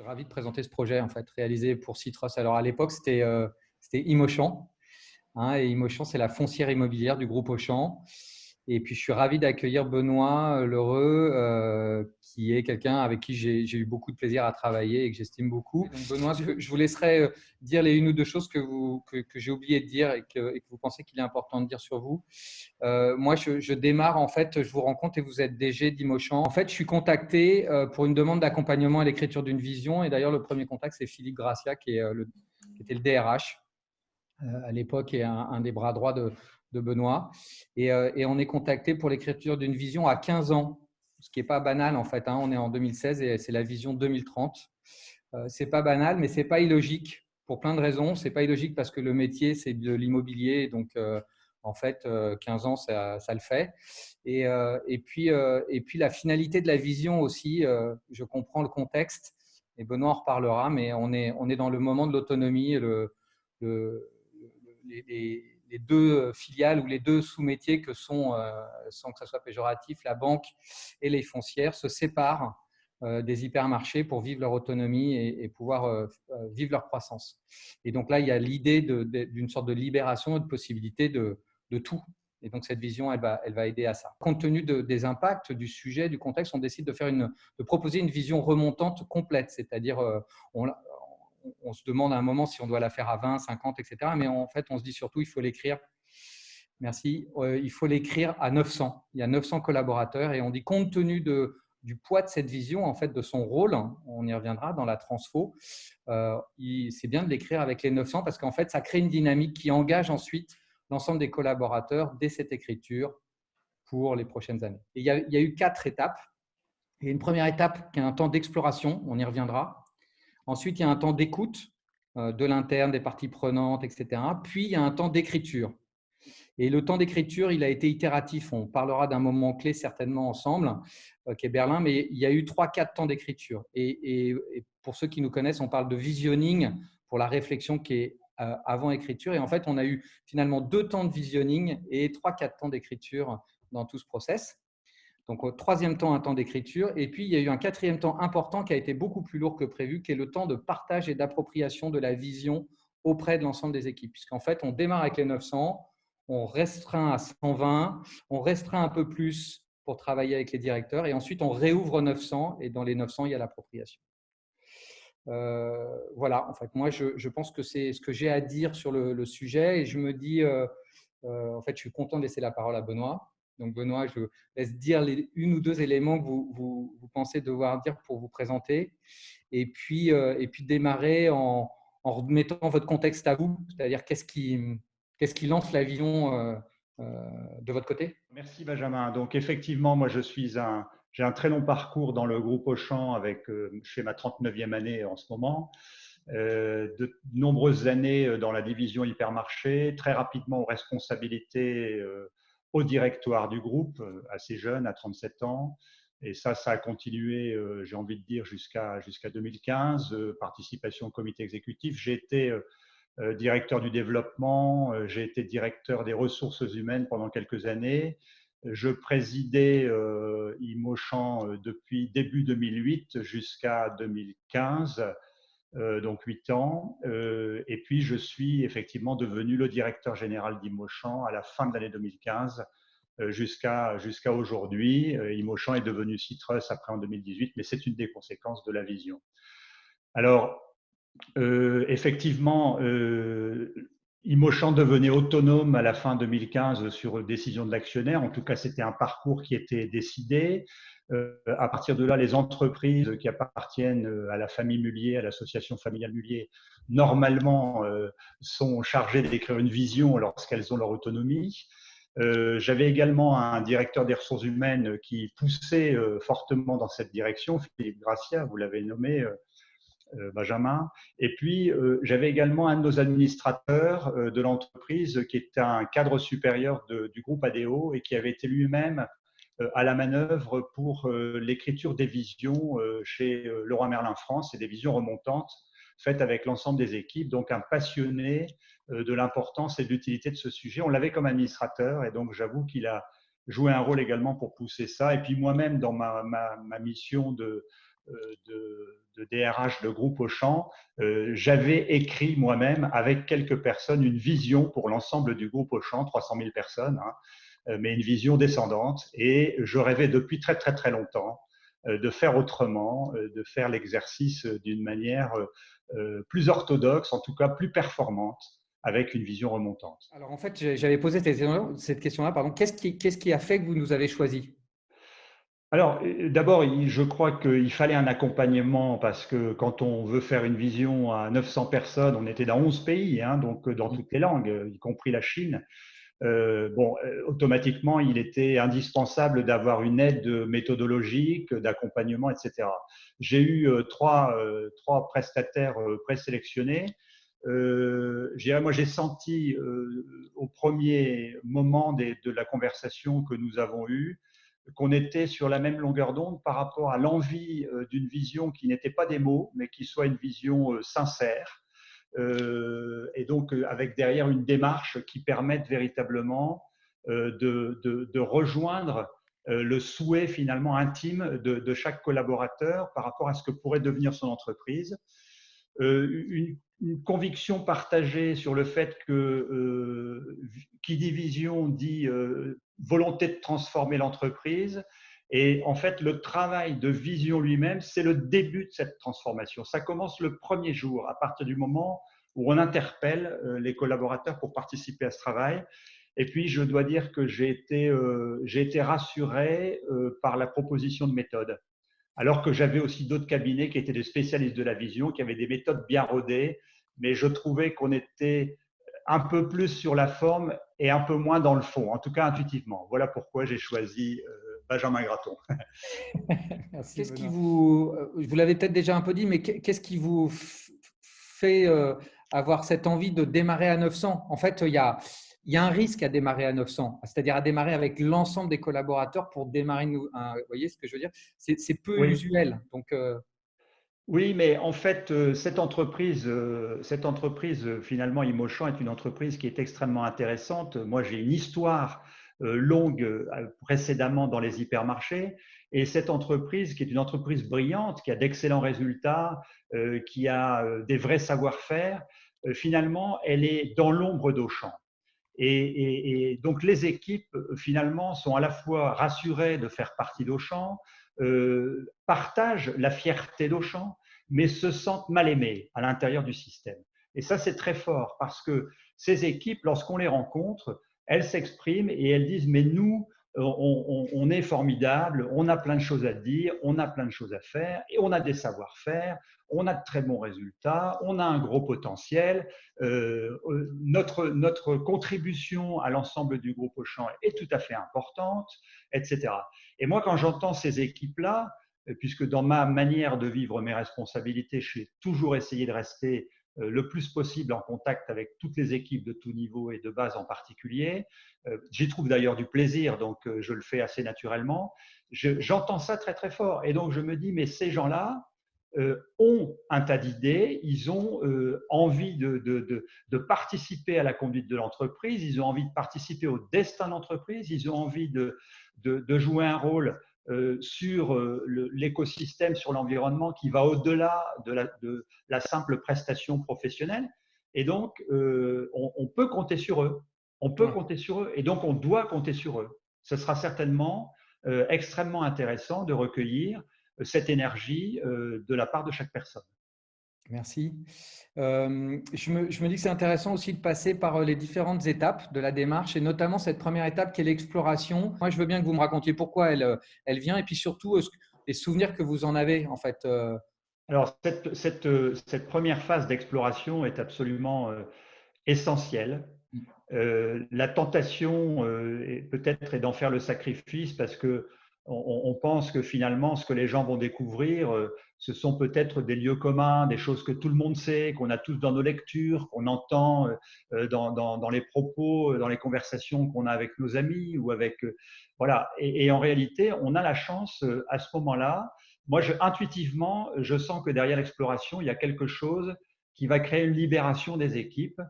suis ravi de présenter ce projet en fait, réalisé pour Citros. Alors à l'époque, c'était Imochamp. Hein, et Imochamp, c'est la foncière immobilière du groupe Auchan. Et puis, je suis ravi d'accueillir Benoît Lheureux, qui est quelqu'un avec qui j'ai eu beaucoup de plaisir à travailler et que j'estime beaucoup. Donc, Benoît, je vous laisserai dire les une ou deux choses que j'ai oublié de dire et que vous pensez qu'il est important de dire sur vous. Moi, je démarre, en fait, je vous rencontre et vous êtes DG d'Imochamp. En fait, je suis contacté pour une demande d'accompagnement à l'écriture d'une vision. Et d'ailleurs, le premier contact, c'est Philippe Gracia, qui était le DRH à l'époque et un des bras droits de Benoît. Et on est contacté pour l'écriture d'une vision à 15 ans, ce qui n'est pas banal en fait. Hein. On est en 2016 et c'est la vision 2030. C'est pas banal, mais c'est pas illogique pour plein de raisons. C'est pas illogique parce que le métier, c'est de l'immobilier. Donc, en fait, 15 ans, ça le fait. Et puis, la finalité de la vision aussi, je comprends le contexte, et Benoît en reparlera, mais on est dans le moment de l'autonomie. Le, les deux filiales ou les deux sous-métiers que sont, sans que ce soit péjoratif, la banque et les foncières se séparent des hypermarchés pour vivre leur autonomie et pouvoir vivre leur croissance. Et donc là, il y a l'idée d'une sorte de libération et de possibilité de tout. Et donc cette vision, elle va aider à ça. Compte tenu des impacts, du sujet, du contexte, on décide de proposer une vision remontante complète, c'est-à-dire on se demande à un moment si on doit la faire à 20, 50, etc. Mais en fait, on se dit surtout, il faut l'écrire. Merci. Il faut l'écrire à 900. Il y a 900 collaborateurs et on dit compte tenu du poids de cette vision, en fait, de son rôle, on y reviendra dans la transfo, c'est bien de l'écrire avec les 900 parce qu'en fait, ça crée une dynamique qui engage ensuite l'ensemble des collaborateurs dès cette écriture pour les prochaines années. Et il y a eu 4 étapes. Il y a une première étape qui est un temps d'exploration, on y reviendra. Ensuite, il y a un temps d'écoute de l'interne, des parties prenantes, etc. Puis, il y a un temps d'écriture. Et le temps d'écriture, il a été itératif. On parlera d'un moment clé certainement ensemble, qui est Berlin, mais il y a eu 3-4 temps d'écriture. Et pour ceux qui nous connaissent, on parle de visionning pour la réflexion qui est avant écriture. Et en fait, on a eu finalement 2 temps de visionning et 3-4 temps d'écriture dans tout ce process. Donc, au troisième temps, un temps d'écriture. Et puis, il y a eu un quatrième temps important qui a été beaucoup plus lourd que prévu, qui est le temps de partage et d'appropriation de la vision auprès de l'ensemble des équipes. Puisqu'en fait, on démarre avec les 900, on restreint à 120, on restreint un peu plus pour travailler avec les directeurs, et ensuite, on réouvre 900, et dans les 900, il y a l'appropriation. Voilà, en fait, moi, je pense que c'est ce que j'ai à dire sur le sujet, et je me dis, en fait, je suis content de laisser la parole à Benoît. Donc, Benoît, je laisse dire les une ou deux éléments que vous pensez devoir dire pour vous présenter. Et puis démarrer en remettant votre contexte à vous, c'est-à-dire qu'est-ce qui lance la vision de votre côté? Merci Benjamin. Donc effectivement, moi j'ai un très long parcours dans le groupe Auchan avec, je fais ma 39e année en ce moment, de nombreuses années dans la division hypermarché, très rapidement aux responsabilités au directoire du groupe, assez jeune, à 37 ans. Et ça a continué, j'ai envie de dire, jusqu'à 2015, participation au comité exécutif. J'ai été directeur du développement, j'ai été directeur des ressources humaines pendant quelques années. Je présidais Imochamp depuis début 2008 jusqu'à 2015, donc 8 ans. Et puis, je suis effectivement devenu le directeur général d'Imochamp à la fin de l'année 2015 jusqu'à aujourd'hui. Imochamp est devenu Citros après en 2018, mais c'est une des conséquences de la vision. Alors, effectivement, Imochamp devenait autonome à la fin 2015 sur décision de l'actionnaire. En tout cas, c'était un parcours qui était décidé. À partir de là, les entreprises qui appartiennent à la famille Mullier, à l'association familiale Mullier, normalement sont chargées d'écrire une vision lorsqu'elles ont leur autonomie. J'avais également un directeur des ressources humaines qui poussait fortement dans cette direction, Philippe Gracia, vous l'avez nommé, Benjamin. Et puis, j'avais également un de nos administrateurs de l'entreprise qui était un cadre supérieur du groupe ADO et qui avait été lui-même à la manœuvre pour l'écriture des visions chez Leroy Merlin France et des visions remontantes faites avec l'ensemble des équipes. Donc, un passionné de l'importance et de l'utilité de ce sujet. On l'avait comme administrateur et donc j'avoue qu'il a joué un rôle également pour pousser ça. Et puis moi-même, dans ma mission de DRH de groupe Auchan, j'avais écrit moi-même avec quelques personnes une vision pour l'ensemble du groupe Auchan, 300 000 personnes, hein, mais une vision descendante. Et je rêvais depuis très très très longtemps de faire autrement, de faire l'exercice d'une manière plus orthodoxe, en tout cas plus performante, avec une vision remontante. Alors en fait, j'avais posé cette question-là, pardon. Qu'est-ce qui a fait que vous nous avez choisis? Alors, d'abord, je crois qu'il fallait un accompagnement parce que quand on veut faire une vision à 900 personnes, on était dans 11 pays, hein, donc dans toutes les langues, y compris la Chine. Automatiquement, il était indispensable d'avoir une aide méthodologique, d'accompagnement, etc. J'ai eu trois prestataires présélectionnés. Moi, j'ai senti au premier moment de la conversation que nous avons eue qu'on était sur la même longueur d'onde par rapport à l'envie d'une vision qui n'était pas des mots, mais qui soit une vision sincère, et donc avec derrière une démarche qui permette véritablement de rejoindre le souhait finalement intime de chaque collaborateur par rapport à ce que pourrait devenir son entreprise. Une conviction partagée sur le fait que qui dit vision dit volonté de transformer l'entreprise. Et en fait, le travail de vision lui-même, c'est le début de cette transformation. Ça commence le premier jour, à partir du moment où on interpelle les collaborateurs pour participer à ce travail. Et puis, je dois dire que j'ai été rassuré par la proposition de méthode. Alors que j'avais aussi d'autres cabinets qui étaient des spécialistes de la vision, qui avaient des méthodes bien rodées, mais je trouvais qu'on était un peu plus sur la forme et un peu moins dans le fond, en tout cas intuitivement. Voilà pourquoi j'ai choisi Benjamin Graton. Merci. Qu'est-ce qui vous l'avez peut-être déjà un peu dit, mais qu'est-ce qui vous fait avoir cette envie de démarrer à 900? En fait, il y a un risque à démarrer à 900, c'est-à-dire à démarrer avec l'ensemble des collaborateurs pour démarrer. Vous voyez ce que je veux dire? C'est peu Oui. usuel. Donc, Oui, mais en fait, cette entreprise, finalement, Imochan est une entreprise qui est extrêmement intéressante. Moi, j'ai une histoire longue précédemment dans les hypermarchés. Et cette entreprise, qui est une entreprise brillante, qui a d'excellents résultats, qui a des vrais savoir-faire, finalement, elle est dans l'ombre d'Auchan. Et donc, les équipes, finalement, sont à la fois rassurées de faire partie d'Auchan, partagent la fierté d'Auchan, mais se sentent mal aimées à l'intérieur du système. Et ça, c'est très fort parce que ces équipes, lorsqu'on les rencontre, elles s'expriment et elles disent, mais nous, on est formidable, on a plein de choses à dire, on a plein de choses à faire et on a des savoir-faire, on a de très bons résultats, on a un gros potentiel, notre contribution à l'ensemble du groupe Auchan est tout à fait importante, etc. Et moi, quand j'entends ces équipes-là, puisque dans ma manière de vivre mes responsabilités, j'ai toujours essayé de rester le plus possible en contact avec toutes les équipes de tout niveau et de base en particulier. J'y trouve d'ailleurs du plaisir, donc je le fais assez naturellement. J'entends ça très très fort. Et donc je me dis, mais ces gens-là ont un tas d'idées, ils ont envie de participer à la conduite de l'entreprise, ils ont envie de participer au destin de l'entreprise, ils ont envie de jouer un rôle sur l'écosystème, sur l'environnement qui va au-delà de la simple prestation professionnelle. Et donc, on peut compter sur eux. On peut compter sur eux. Et donc, on doit compter sur eux. Ce sera certainement extrêmement intéressant de recueillir cette énergie de la part de chaque personne. merci. Je me dis que c'est intéressant aussi de passer par les différentes étapes de la démarche et notamment cette première étape qui est l'exploration. Moi, je veux bien que vous me racontiez pourquoi elle vient et puis surtout les souvenirs que vous en avez en fait. Alors, cette première phase d'exploration est absolument essentielle. La tentation peut-être est d'en faire le sacrifice parce que on pense que finalement ce que les gens vont découvrir, ce sont peut-être des lieux communs, des choses que tout le monde sait, qu'on a tous dans nos lectures, qu'on entend dans les propos, dans les conversations qu'on a avec nos amis ou avec voilà. Et en réalité, on a la chance à ce moment-là. Moi, intuitivement, je sens que derrière l'exploration, il y a quelque chose qui va créer une libération des équipes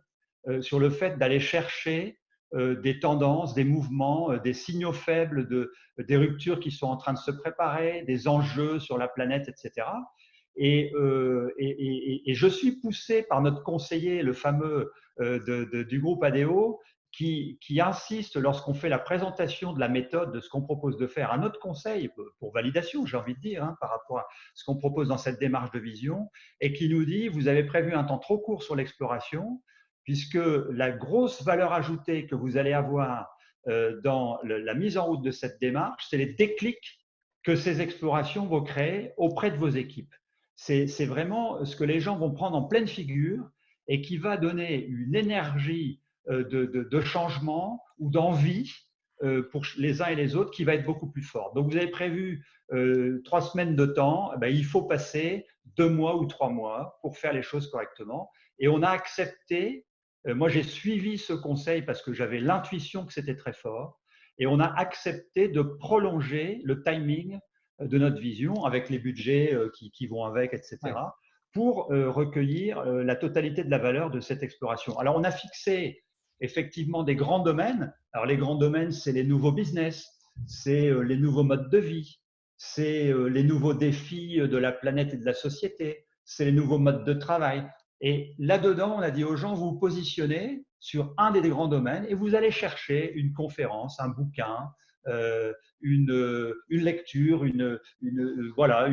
sur le fait d'aller chercher des tendances, des mouvements, des signaux faibles, des ruptures qui sont en train de se préparer, des enjeux sur la planète, etc. Et je suis poussé par notre conseiller, le fameux du groupe ADO, qui insiste lorsqu'on fait la présentation de la méthode, de ce qu'on propose de faire, à notre conseil pour validation, j'ai envie de dire, hein, par rapport à ce qu'on propose dans cette démarche de vision, et qui nous dit, vous avez prévu un temps trop court sur l'exploration, puisque la grosse valeur ajoutée que vous allez avoir dans la mise en route de cette démarche, c'est les déclics que ces explorations vont créer auprès de vos équipes. C'est vraiment ce que les gens vont prendre en pleine figure et qui va donner une énergie de changement ou d'envie pour les uns et les autres qui va être beaucoup plus forte. Donc, vous avez prévu 3 semaines de temps, ben, il faut passer 2 mois ou 3 mois pour faire les choses correctement. Et on a accepté, moi j'ai suivi ce conseil parce que j'avais l'intuition que c'était très fort, et on a accepté de prolonger le timing de notre vision avec les budgets qui vont avec, etc. Ouais. Pour recueillir la totalité de la valeur de cette exploration. Alors, on a fixé effectivement des grands domaines. Alors, les grands domaines, c'est les nouveaux business, c'est les nouveaux modes de vie, c'est les nouveaux défis de la planète et de la société, c'est les nouveaux modes de travail. Et là-dedans, on a dit aux gens, vous vous positionnez sur un des grands domaines et vous allez chercher une conférence, un bouquin, une lecture, voilà,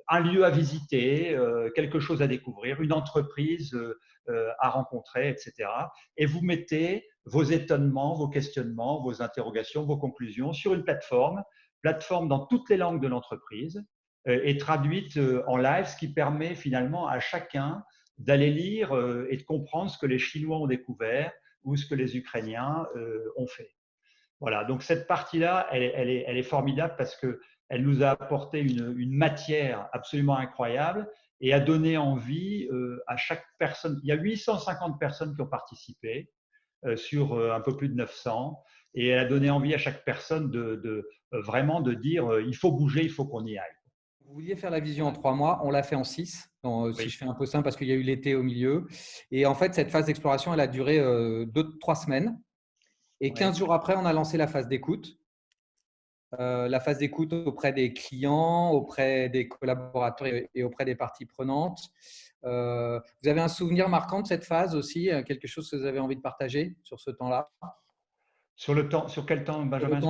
un lieu à visiter, quelque chose à découvrir, une entreprise à rencontrer, etc. Et vous mettez vos étonnements, vos questionnements, vos interrogations, vos conclusions sur une plateforme dans toutes les langues de l'entreprise et traduite en live, ce qui permet finalement à chacun d'aller lire et de comprendre ce que les Chinois ont découvert ou ce que les Ukrainiens ont fait. Voilà, donc cette partie-là, elle est formidable parce qu'elle nous a apporté une matière absolument incroyable et a donné envie à chaque personne. Il y a 850 personnes qui ont participé sur un peu plus de 900 et elle a donné envie à chaque personne vraiment de dire il faut bouger, il faut qu'on y aille. Vous vouliez faire la vision en 3 mois, on l'a fait en 6, si je fais un peu simple parce qu'il y a eu l'été au milieu. Et en fait, cette phase d'exploration, elle a duré 2-3 semaines. Et 15 jours après, on a lancé la phase d'écoute. La phase d'écoute auprès des clients, auprès des collaborateurs et auprès des parties prenantes. Vous avez un souvenir marquant de cette phase aussi, quelque chose que vous avez envie de partager sur ce temps-là? Sur quel temps, Benjamin?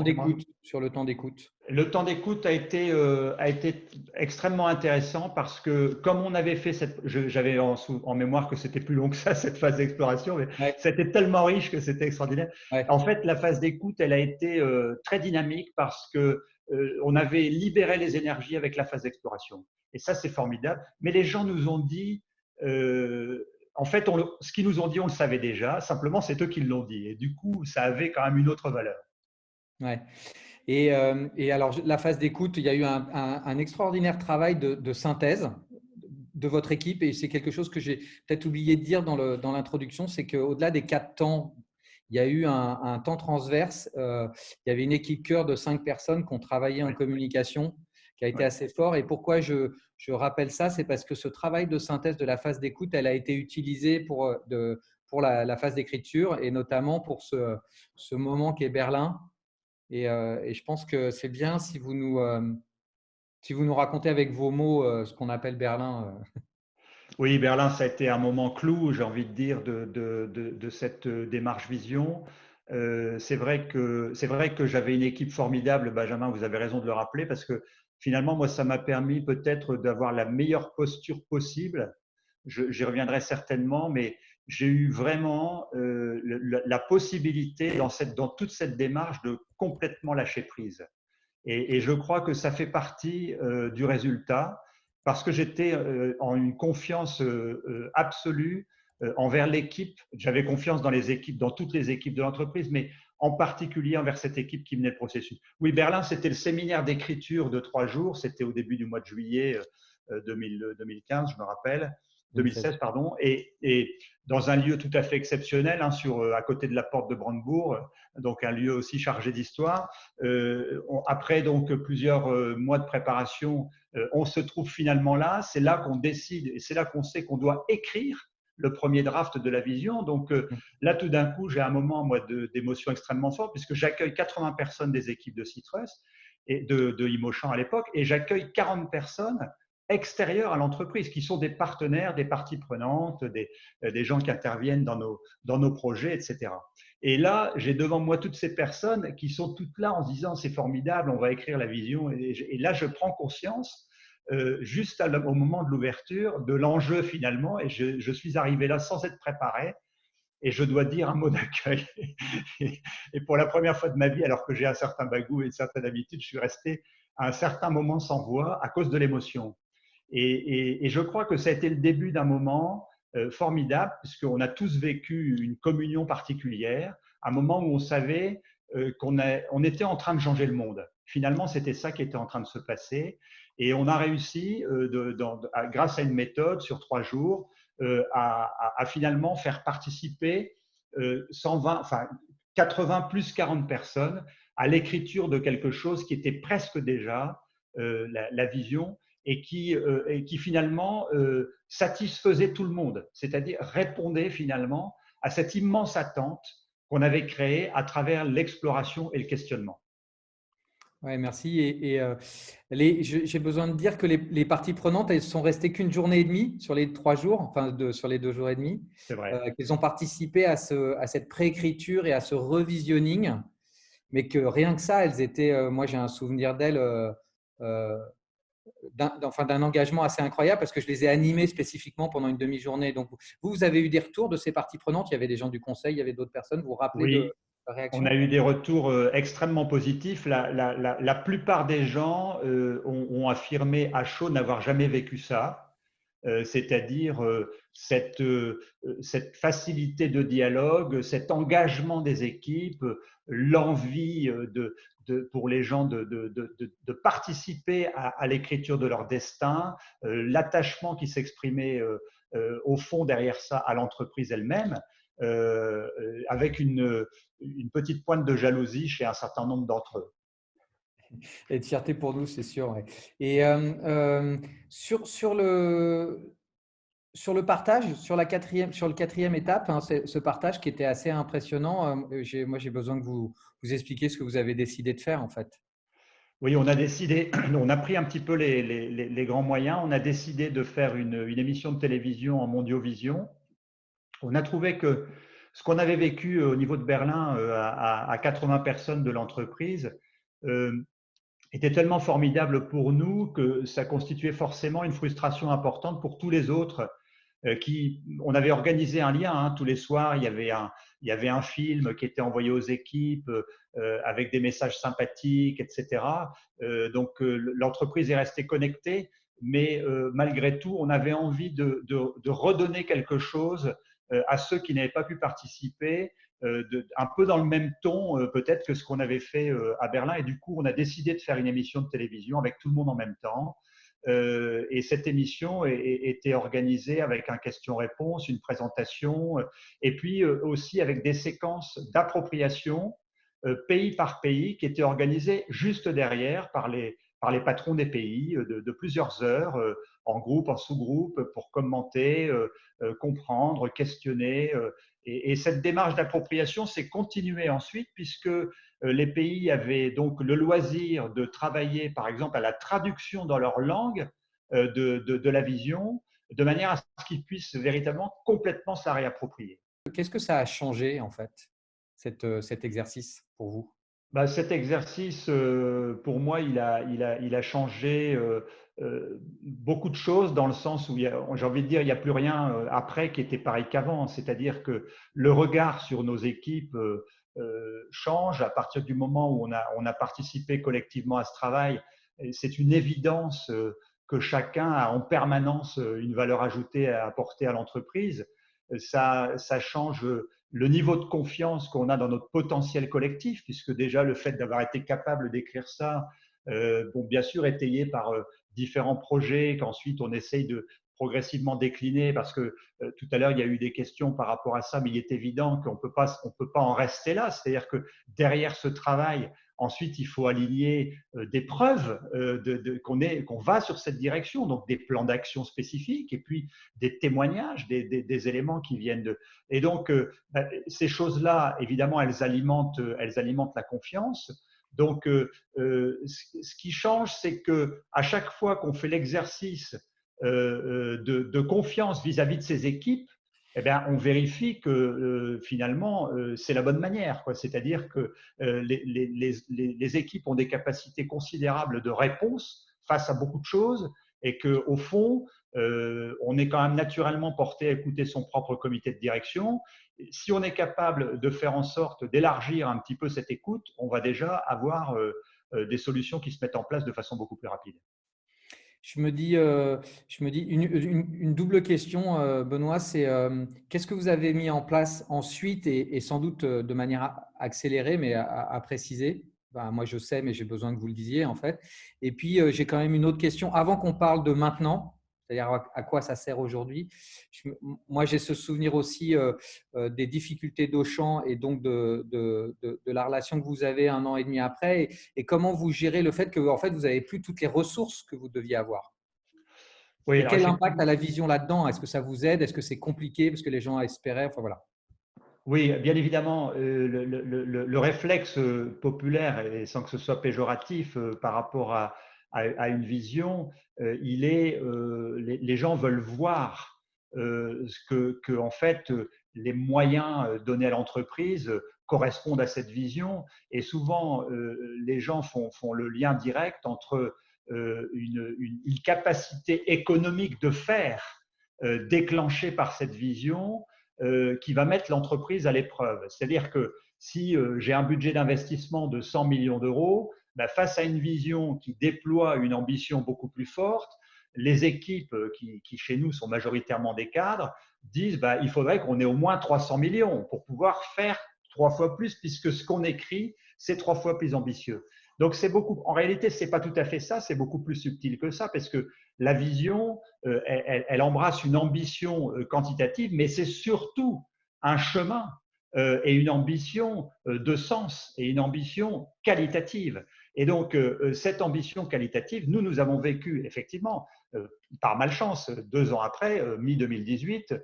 Sur le temps d'écoute. Le temps d'écoute a été extrêmement intéressant parce que comme on avait fait j'avais en mémoire que c'était plus long que ça, cette phase d'exploration, mais c'était tellement riche que c'était extraordinaire. En fait, la phase d'écoute, elle a été très dynamique parce que on avait libéré les énergies avec la phase d'exploration. Et ça, c'est formidable. Mais les gens nous ont dit, en fait, ce qu'ils nous ont dit, on le savait déjà. Simplement, c'est eux qui l'ont dit. Et du coup, ça avait quand même une autre valeur. Ouais. Et alors, la phase d'écoute, il y a eu un extraordinaire travail de synthèse de votre équipe. Et c'est quelque chose que j'ai peut-être oublié de dire dans l'introduction, c'est qu'au-delà des 4 temps, il y a eu un temps transverse. Il y avait une équipe cœur de 5 personnes qui ont travaillé en communication, qui a été assez fort. Et pourquoi je rappelle ça, c'est parce que ce travail de synthèse de la phase d'écoute, elle a été utilisée pour la phase d'écriture et notamment pour ce moment qui est Berlin. Et je pense que c'est bien si vous nous racontez avec vos mots ce qu'on appelle Berlin. Oui, Berlin, ça a été un moment clou, j'ai envie de dire, de cette démarche vision. C'est vrai que j'avais une équipe formidable, Benjamin, vous avez raison de le rappeler, parce que finalement, moi, ça m'a permis peut-être d'avoir la meilleure posture possible. J'y reviendrai certainement, mais j'ai eu vraiment la possibilité dans toute cette démarche de complètement lâcher prise. Et je crois que ça fait partie du résultat parce que j'étais en une confiance absolue envers l'équipe. J'avais confiance dans les équipes, dans toutes les équipes de l'entreprise, mais en particulier envers cette équipe qui menait le processus. Oui, Berlin, c'était le séminaire d'écriture de 3 jours. C'était au début du mois de juillet 2015, je me rappelle. 2016, pardon, et dans un lieu tout à fait exceptionnel, hein, à côté de la porte de Brandebourg, donc un lieu aussi chargé d'histoire. Après donc plusieurs mois de préparation, on se trouve finalement là. C'est là qu'on décide et c'est là qu'on sait qu'on doit écrire le premier draft de la vision. Donc là, tout d'un coup, j'ai un moment, moi, d'émotion extrêmement forte, puisque j'accueille 80 personnes des équipes de Citrus et de Imochamp à l'époque, et j'accueille 40 personnes extérieures à l'entreprise, qui sont des partenaires, des parties prenantes, des gens qui interviennent dans nos projets, etc. Et là, j'ai devant moi toutes ces personnes qui sont toutes là en se disant c'est formidable, on va écrire la vision. Et là, je prends conscience, juste au moment de l'ouverture, de l'enjeu finalement. Et je suis arrivé là sans être préparé. Et je dois dire un mot d'accueil. Et pour la première fois de ma vie, alors que j'ai un certain bagou et une certaine habitude, je suis resté à un certain moment sans voix à cause de l'émotion. Et je crois que ça a été le début d'un moment formidable, puisqu'on a tous vécu une communion particulière, un moment où on savait qu'on était en train de changer le monde. Finalement, c'était ça qui était en train de se passer. Et on a réussi, grâce à une méthode sur 3 jours, à finalement faire participer 120, enfin 80 plus 40 personnes à l'écriture de quelque chose qui était presque déjà la vision et qui finalement satisfaisait tout le monde, c'est-à-dire répondait finalement à cette immense attente qu'on avait créée à travers l'exploration et le questionnement. Ouais, merci. J'ai besoin de dire que les parties prenantes, elles sont restées qu'une journée et demie sur les 3 jours, enfin sur les 2 jours et demi, C'est vrai. qu'elles ont participé à cette préécriture et à ce revisionning, mais que rien que ça, elles étaient, moi j'ai un souvenir d'elles, euh, d'un engagement assez incroyable parce que je les ai animées spécifiquement pendant une demi-journée. Donc, vous avez eu des retours de ces parties prenantes? Il y avait des gens du conseil, il y avait d'autres personnes. Vous vous rappelez de Oui, la on réaction? a eu des retours extrêmement positifs. La plupart des gens ont affirmé à chaud n'avoir jamais vécu ça. C'est-à-dire cette facilité de dialogue, cet engagement des équipes, l'envie pour les gens de participer à l'écriture de leur destin, l'attachement qui s'exprimait au fond derrière ça à l'entreprise elle-même, avec une petite pointe de jalousie chez un certain nombre d'entre eux. Et de fierté pour nous, c'est sûr. Ouais. Et sur, sur le partage, sur le quatrième étape, hein, ce partage qui était assez impressionnant, moi j'ai besoin que vous expliquiez ce que vous avez décidé de faire en fait. Oui, on a décidé, on a pris un petit peu les grands moyens. On a décidé de faire une émission de télévision en mondiovision. On a trouvé que ce qu'on avait vécu au niveau de Berlin à 80 personnes de l'entreprise était tellement formidable pour nous que ça constituait forcément une frustration importante pour tous les autres on avait organisé un lien tous les soirs. Il y avait un film qui était envoyé aux équipes avec des messages sympathiques, etc. Donc l'entreprise est restée connectée, mais malgré tout, on avait envie de redonner quelque chose à ceux qui n'avaient pas pu participer, un peu dans le même ton peut-être que ce qu'on avait fait à Berlin. Et du coup, on a décidé de faire une émission de télévision avec tout le monde en même temps. Et cette émission était organisée avec un question-réponse, une présentation, et puis aussi avec des séquences d'appropriation pays par pays qui étaient organisées juste derrière par les patrons des pays de plusieurs heures, en groupe, en sous-groupe, pour commenter, comprendre, questionner. Et cette démarche d'appropriation s'est continuée ensuite puisque les pays avaient donc le loisir de travailler, par exemple, à la traduction dans leur langue de la vision, de manière à ce qu'ils puissent véritablement complètement se la réapproprier. Qu'est-ce que ça a changé en fait, cet exercice pour vous? Bah, cet exercice, pour moi, il a changé beaucoup de choses dans le sens où j'ai envie de dire, il n'y a plus rien après qui était pareil qu'avant. C'est-à-dire que le regard sur nos équipes change à partir du moment où on a participé collectivement à ce travail. C'est une évidence que chacun a en permanence une valeur ajoutée à apporter à l'entreprise. Ça change le niveau de confiance qu'on a dans notre potentiel collectif, puisque déjà le fait d'avoir été capable d'écrire ça, bon, bien sûr étayé par différents projets qu'ensuite on essaye de progressivement décliner, parce que tout à l'heure il y a eu des questions par rapport à ça, mais il est évident qu'on peut pas en rester là. C'est-à-dire que derrière ce travail, Ensuite, il faut aligner des preuves qu'on va sur cette direction, donc des plans d'action spécifiques et puis des témoignages, des éléments qui viennent de… Et donc, ces choses-là, évidemment, elles alimentent la confiance. Donc, ce qui change, c'est qu'à chaque fois qu'on fait l'exercice de confiance vis-à-vis de ces équipes, eh bien, on vérifie que finalement, c'est la bonne manière. C'est-à-dire que les équipes ont des capacités considérables de réponse face à beaucoup de choses et qu'au fond, on est quand même naturellement porté à écouter son propre comité de direction. Si on est capable de faire en sorte d'élargir un petit peu cette écoute, on va déjà avoir des solutions qui se mettent en place de façon beaucoup plus rapide. Je me dis une double question, Benoît, c'est qu'est-ce que vous avez mis en place ensuite et sans doute de manière accélérée, mais à préciser. Ben, moi, je sais, mais j'ai besoin que vous le disiez en fait. Et puis, j'ai quand même une autre question. Avant qu'on parle de maintenant, c'est-à-dire à quoi ça sert aujourd'hui, moi, j'ai ce souvenir aussi des difficultés d'Auchan et donc de la relation que vous avez 1 an et demi après et comment vous gérez le fait que en fait, vous n'avez plus toutes les ressources que vous deviez avoir. Oui, Et alors quel impact effectivement, a la vision là-dedans? Est-ce que ça vous aide? Est-ce que c'est compliqué parce que les gens espéraient? Enfin voilà. oui, bien évidemment, le réflexe populaire, et sans que ce soit péjoratif par rapport à une vision, il est, les gens veulent voir en fait, les moyens donnés à l'entreprise correspondent à cette vision. Et souvent, les gens font le lien direct entre une capacité économique de faire déclenchée par cette vision qui va mettre l'entreprise à l'épreuve. C'est-à-dire que si j'ai un budget d'investissement de 100 millions d'euros, bah, face à une vision qui déploie une ambition beaucoup plus forte, les équipes qui chez nous sont majoritairement des cadres disent bah, il faudrait qu'on ait au moins 300 millions pour pouvoir faire 3 fois plus, puisque ce qu'on écrit, c'est 3 fois plus ambitieux. Donc, c'est beaucoup. En réalité, ce n'est pas tout à fait ça, c'est beaucoup plus subtil que ça, parce que la vision, elle embrasse une ambition quantitative, mais c'est surtout un chemin et une ambition de sens et une ambition qualitative. Et donc, cette ambition qualitative, nous avons vécu effectivement, par malchance, 2 ans après, mi-2018,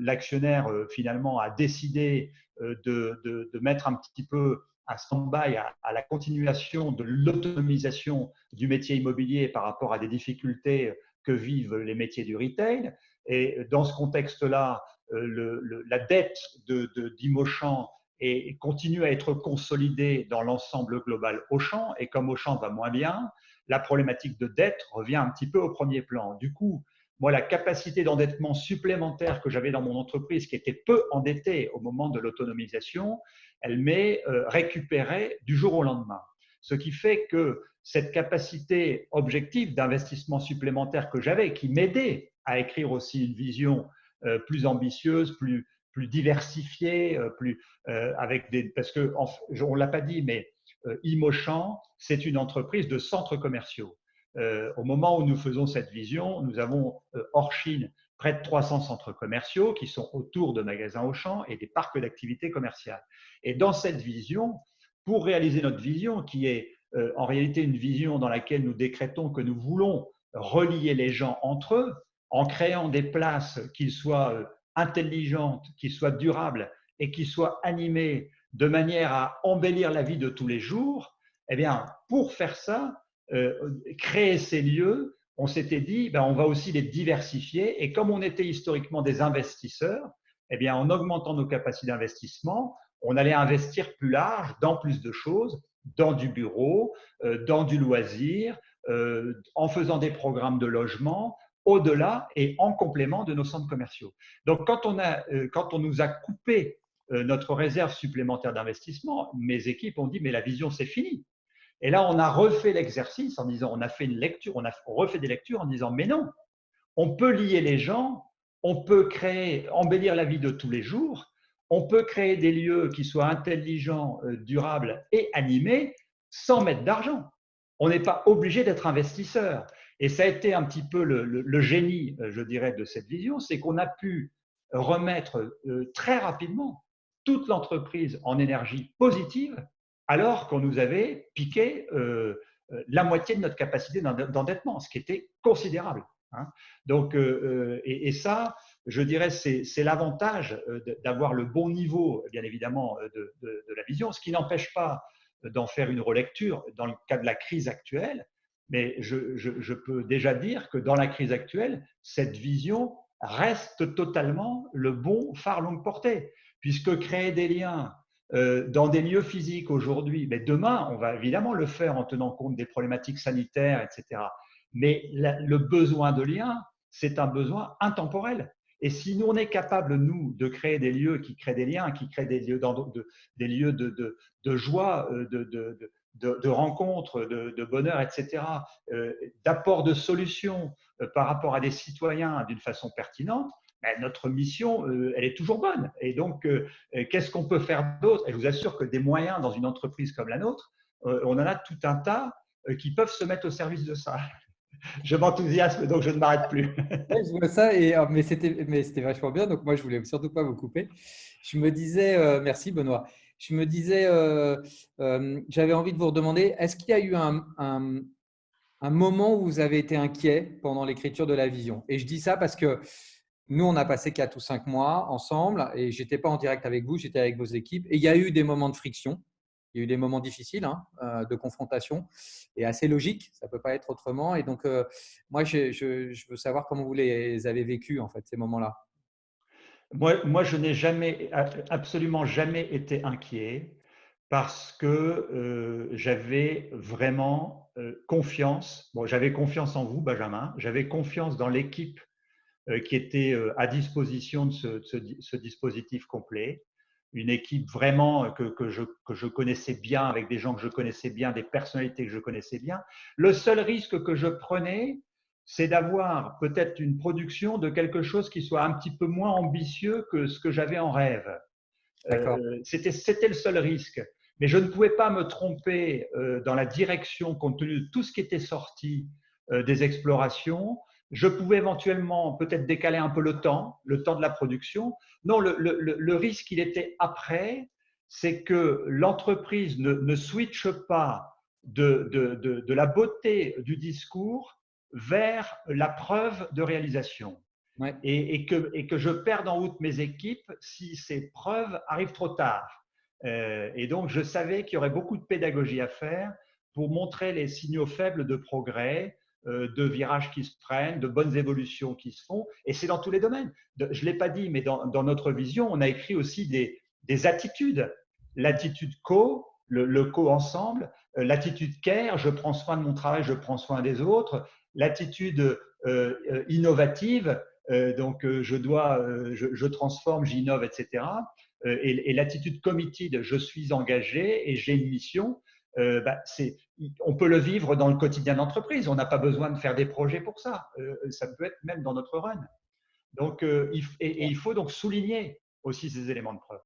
l'actionnaire finalement a décidé de mettre un petit peu un stand-by à la continuation de l'autonomisation du métier immobilier par rapport à des difficultés que vivent les métiers du retail. Et dans ce contexte-là, la dette d'Imochan continue à être consolidée dans l'ensemble global Auchan. Et comme Auchan va moins bien, la problématique de dette revient un petit peu au premier plan. Du coup, moi, la capacité d'endettement supplémentaire que j'avais dans mon entreprise, qui était peu endettée au moment de l'autonomisation, elle m'est récupérée du jour au lendemain. Ce qui fait que cette capacité objective d'investissement supplémentaire que j'avais, qui m'aidait à écrire aussi une vision plus ambitieuse, plus diversifiée, parce que on ne l'a pas dit, mais Imochan, c'est une entreprise de centres commerciaux. Au moment où nous faisons cette vision, nous avons hors Chine près de 300 centres commerciaux qui sont autour de magasins Auchan et des parcs d'activités commerciales. Et dans cette vision, pour réaliser notre vision, qui est en réalité une vision dans laquelle nous décrétons que nous voulons relier les gens entre eux en créant des places qui soient intelligentes, qui soient durables et qui soient animées de manière à embellir la vie de tous les jours, eh bien, pour faire ça, créer ces lieux, on s'était dit, ben, on va aussi les diversifier. Et comme on était historiquement des investisseurs, eh bien, en augmentant nos capacités d'investissement, on allait investir plus large dans plus de choses, dans du bureau, dans du loisir, en faisant des programmes de logement, au-delà et en complément de nos centres commerciaux. Donc, quand on nous a coupé notre réserve supplémentaire d'investissement, mes équipes ont dit, mais la vision, c'est fini. Et là, on a refait l'exercice en disant, on a fait une lecture, on a refait des lectures en disant, mais non, on peut lier les gens, on peut embellir la vie de tous les jours, on peut créer des lieux qui soient intelligents, durables et animés sans mettre d'argent. On n'est pas obligé d'être investisseur. Et ça a été un petit peu le génie, je dirais, de cette vision, c'est qu'on a pu remettre très rapidement toute l'entreprise en énergie positive alors qu'on nous avait piqué la moitié de notre capacité d'endettement, ce qui était considérable. Hein. Donc, et ça, je dirais, c'est l'avantage d'avoir le bon niveau, bien évidemment, de la vision, ce qui n'empêche pas d'en faire une relecture dans le cas de la crise actuelle. Mais je peux déjà dire que dans la crise actuelle, cette vision reste totalement le bon phare longue portée, puisque créer des liens dans des lieux physiques aujourd'hui, mais demain, on va évidemment le faire en tenant compte des problématiques sanitaires, etc. Mais le besoin de lien, c'est un besoin intemporel. Et si nous, on est capable, nous, de créer des lieux qui créent des liens, qui créent des lieux, des lieux de joie, de rencontres, de bonheur, etc., d'apport de solutions par rapport à des citoyens d'une façon pertinente, ben, notre mission, elle est toujours bonne. Et donc, qu'est-ce qu'on peut faire d'autre? Et je vous assure que des moyens dans une entreprise comme la nôtre, on en a tout un tas qui peuvent se mettre au service de ça. Je m'enthousiasme, donc je ne m'arrête plus. Ouais, je vois ça, mais c'était vachement bien. Donc, moi, je voulais surtout pas vous couper. Je me disais, merci Benoît. Je me disais, j'avais envie de vous redemander, est-ce qu'il y a eu un moment où vous avez été inquiet pendant l'écriture de la vision? Et je dis ça parce que nous, on a passé 4 ou 5 mois ensemble et je n'étais pas en direct avec vous, j'étais avec vos équipes. Et il y a eu des moments de friction, il y a eu des moments difficiles de confrontation et assez logiques, ça ne peut pas être autrement. Et donc, moi, je veux savoir comment vous les avez vécus, en fait, ces moments-là. Moi, je n'ai jamais, absolument jamais été inquiet parce que j'avais vraiment confiance. Bon, j'avais confiance en vous, Benjamin. J'avais confiance dans l'équipe qui était à disposition de ce dispositif complet. Une équipe vraiment que je connaissais bien, avec des gens que je connaissais bien, des personnalités que je connaissais bien. Le seul risque que je prenais, c'est d'avoir peut-être une production de quelque chose qui soit un petit peu moins ambitieux que ce que j'avais en rêve. D'accord. C'était le seul risque. Mais je ne pouvais pas me tromper dans la direction compte tenu de tout ce qui était sorti des explorations. Je pouvais éventuellement peut-être décaler un peu le temps de la production. Non, le risque, il était après, c'est que l'entreprise ne switche pas de la beauté du discours vers la preuve de réalisation. Ouais. Et que je perde en route mes équipes si ces preuves arrivent trop tard. Et donc, je savais qu'il y aurait beaucoup de pédagogie à faire pour montrer les signaux faibles de progrès, de virages qui se prennent, de bonnes évolutions qui se font. Et c'est dans tous les domaines. Je ne l'ai pas dit, mais dans notre vision, on a écrit aussi des attitudes. L'attitude co, le co ensemble, l'attitude care, je prends soin de mon travail, je prends soin des autres, l'attitude innovative, donc je transforme, j'innove, etc. Et l'attitude committed, je suis engagé et j'ai une mission. On peut le vivre dans le quotidien d'entreprise. On n'a pas besoin de faire des projets pour ça. Ça peut être même dans notre run. Donc, il faut donc souligner aussi ces éléments de preuve.